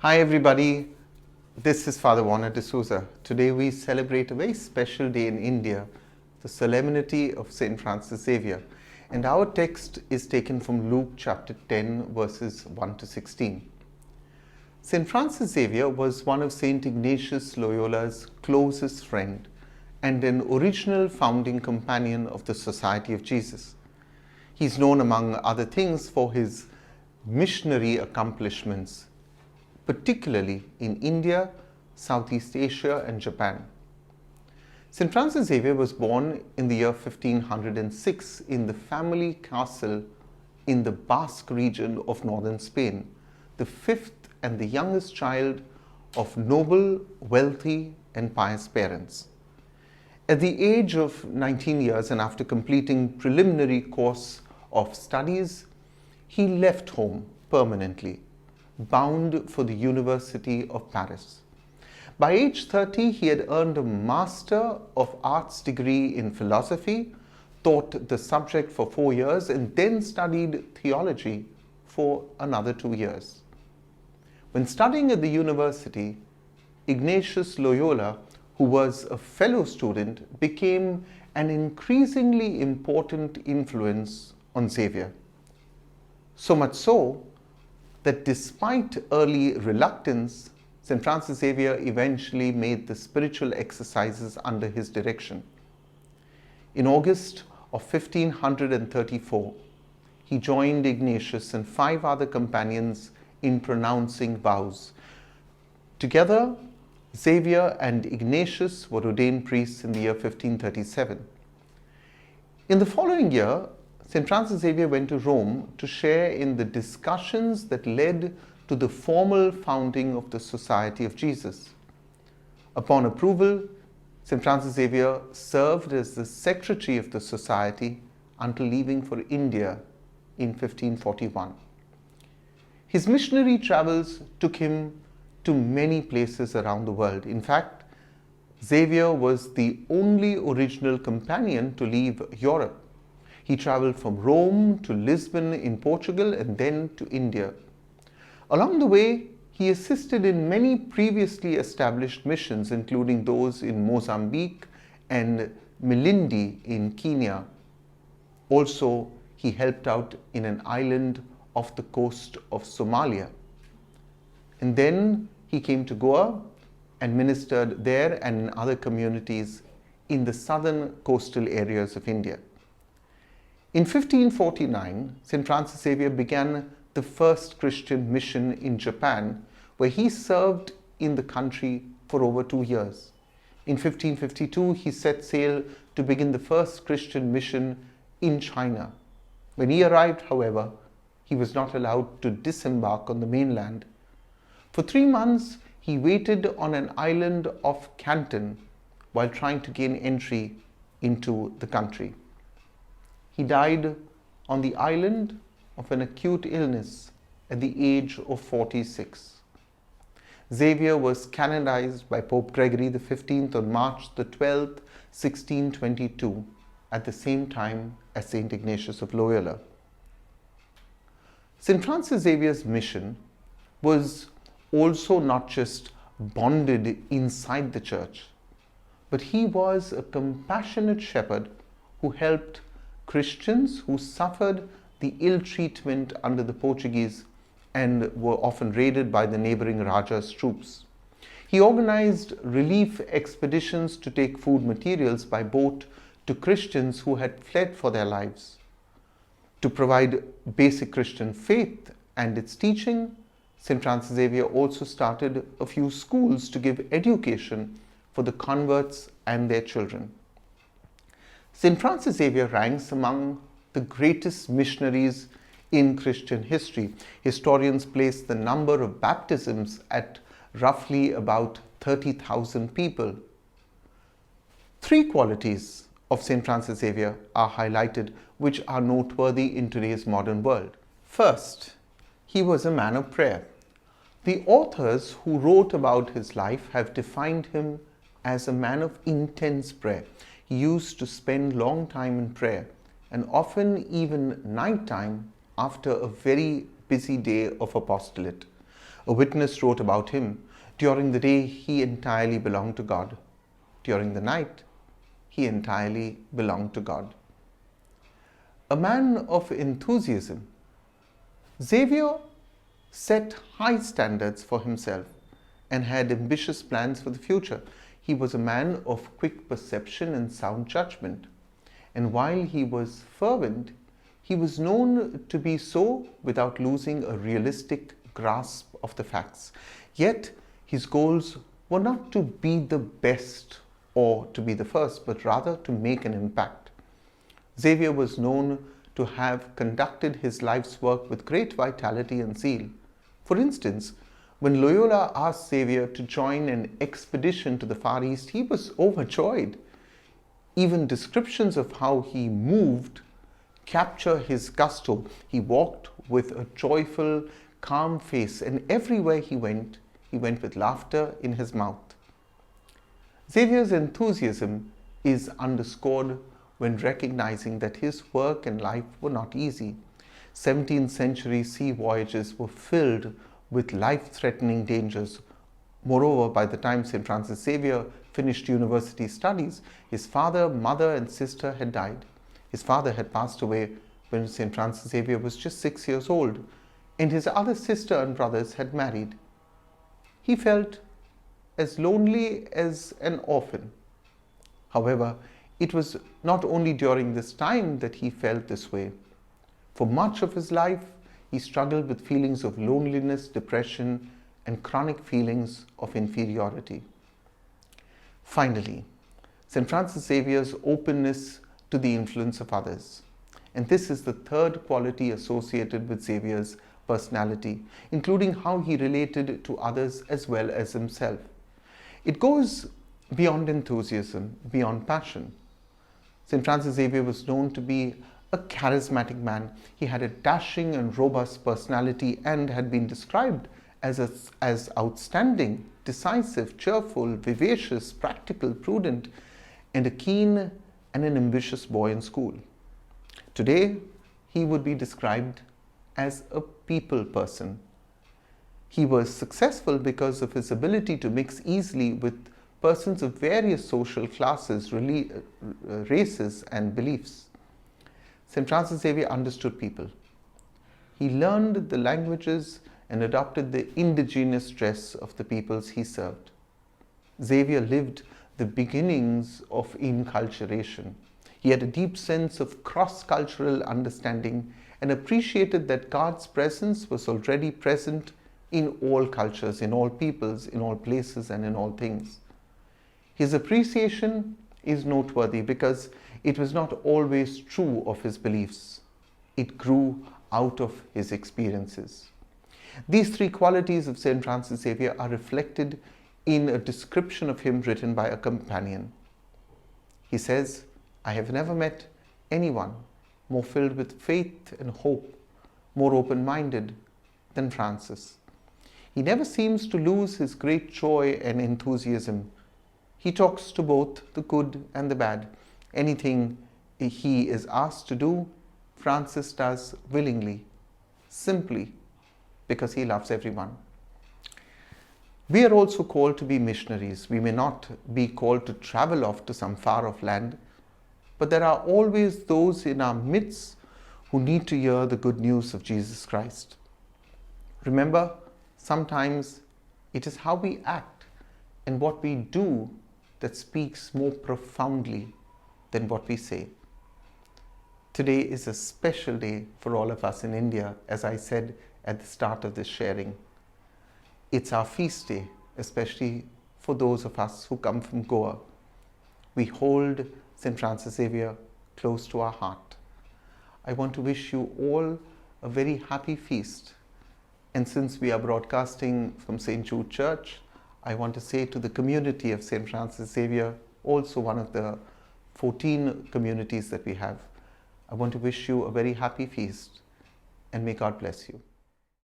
Hi everybody, this is Father Warner D'Souza. Today we celebrate a very special day in India, the Solemnity of St. Francis Xavier. And our text is taken from Luke chapter 10 verses 1 to 16. St. Francis Xavier was one of St. Ignatius Loyola's closest friend and an original founding companion of the Society of Jesus. He's known among other things for his missionary accomplishments, particularly in India, Southeast Asia and Japan. St. Francis Xavier was born in the year 1506 in the family castle in the Basque region of northern Spain, the fifth and the youngest child of noble, wealthy and pious parents. At the age of 19 years and after completing preliminary course of studies, he left home permanently, bound for the University of Paris. By age 30, he had earned a Master of Arts degree in philosophy, taught the subject for 4 years, and then studied theology for another 2 years. When studying at the university, Ignatius Loyola, who was a fellow student, became an increasingly important influence on Xavier. So much so that despite early reluctance, St. Francis Xavier eventually made the spiritual exercises under his direction. In August of 1534, he joined Ignatius and 5 other companions in pronouncing vows. Together, Xavier and Ignatius were ordained priests in the year 1537. In the following year, St. Francis Xavier went to Rome to share in the discussions that led to the formal founding of the Society of Jesus. Upon approval, St. Francis Xavier served as the secretary of the society until leaving for India in 1541. His missionary travels took him to many places around the world. In fact, Xavier was the only original companion to leave Europe. He traveled from Rome to Lisbon in Portugal and then to India. Along the way, he assisted in many previously established missions, including those in Mozambique and Malindi in Kenya. Also, he helped out in an island off the coast of Somalia. And then he came to Goa and ministered there and in other communities in the southern coastal areas of India. In 1549, St. Francis Xavier began the first Christian mission in Japan, where he served in the country for over 2 years. In 1552, he set sail to begin the first Christian mission in China. When he arrived, however, he was not allowed to disembark on the mainland. For 3 months, he waited on an island off Canton while trying to gain entry into the country. He died on the island of an acute illness at the age of 46. Xavier was canonized by Pope Gregory XV on March the 12th, 1622, at the same time as St. Ignatius of Loyola. St. Francis Xavier's mission was also not just bonded inside the church, but he was a compassionate shepherd who helped Christians who suffered the ill treatment under the Portuguese and were often raided by the neighboring Raja's troops. He organized relief expeditions to take food materials by boat to Christians who had fled for their lives. To provide basic Christian faith and its teaching, St. Francis Xavier also started a few schools to give education for the converts and their children. St. Francis Xavier ranks among the greatest missionaries in Christian history. Historians place the number of baptisms at roughly about 30,000 people. 3 qualities of St. Francis Xavier are highlighted which are noteworthy in today's modern world. First, he was a man of prayer. The authors who wrote about his life have defined him as a man of intense prayer. He used to spend long time in prayer and often even night time after a very busy day of apostolate. A witness wrote about him, "During the day he entirely belonged to God. During the night he entirely belonged to God." A man of enthusiasm, Xavier set high standards for himself and had ambitious plans for the future. He was a man of quick perception and sound judgment. And while he was fervent, he was known to be so without losing a realistic grasp of the facts. Yet, his goals were not to be the best or to be the first, but rather to make an impact. Xavier was known to have conducted his life's work with great vitality and zeal. For instance, when Loyola asked Xavier to join an expedition to the Far East, he was overjoyed. Even descriptions of how he moved capture his gusto. He walked with a joyful, calm face, and everywhere he went with laughter in his mouth. Xavier's enthusiasm is underscored when recognizing that his work and life were not easy. 17th century sea voyages were filled with life-threatening dangers. Moreover, by the time St. Francis Xavier finished university studies, his father, mother, and sister had died. His father had passed away when St. Francis Xavier was just 6 years old, and his other sister and brothers had married. He felt as lonely as an orphan. However, it was not only during this time that he felt this way. For much of his life, he struggled with feelings of loneliness, depression, and chronic feelings of inferiority. Finally, St. Francis Xavier's openness to the influence of others. And this is the third quality associated with Xavier's personality, including how he related to others as well as himself. It goes beyond enthusiasm, beyond passion. St. Francis Xavier was known to be a charismatic man. He had a dashing and robust personality and had been described as outstanding, decisive, cheerful, vivacious, practical, prudent, and a keen and an ambitious boy in school. Today, he would be described as a people person. He was successful because of his ability to mix easily with persons of various social classes, races, and beliefs. St. Francis Xavier understood people. He learned the languages and adopted the indigenous dress of the peoples he served. Xavier lived the beginnings of inculturation. He had a deep sense of cross-cultural understanding and appreciated that God's presence was already present in all cultures, in all peoples, in all places, and in all things. His appreciation is noteworthy because it was not always true of his beliefs. It grew out of his experiences. These three qualities of St. Francis Xavier are reflected in a description of him written by a companion. He says, "I have never met anyone more filled with faith and hope, more open-minded than Francis. He never seems to lose his great joy and enthusiasm. He talks to both the good and the bad. Anything he is asked to do, Francis does willingly, simply because he loves everyone." We are also called to be missionaries. We may not be called to travel off to some far-off land, but there are always those in our midst who need to hear the good news of Jesus Christ. Remember, sometimes it is how we act and what we do that speaks more profoundly than what we say. Today is a special day for all of us in India, as I said at the start of this sharing. It's our feast day, especially for those of us who come from Goa. We hold St. Francis Xavier close to our heart. I want to wish you all a very happy feast. And since we are broadcasting from St. Jude Church, I want to say to the community of St. Francis Xavier, also one of the 14 communities that we have, I want to wish you a very happy feast and may God bless you.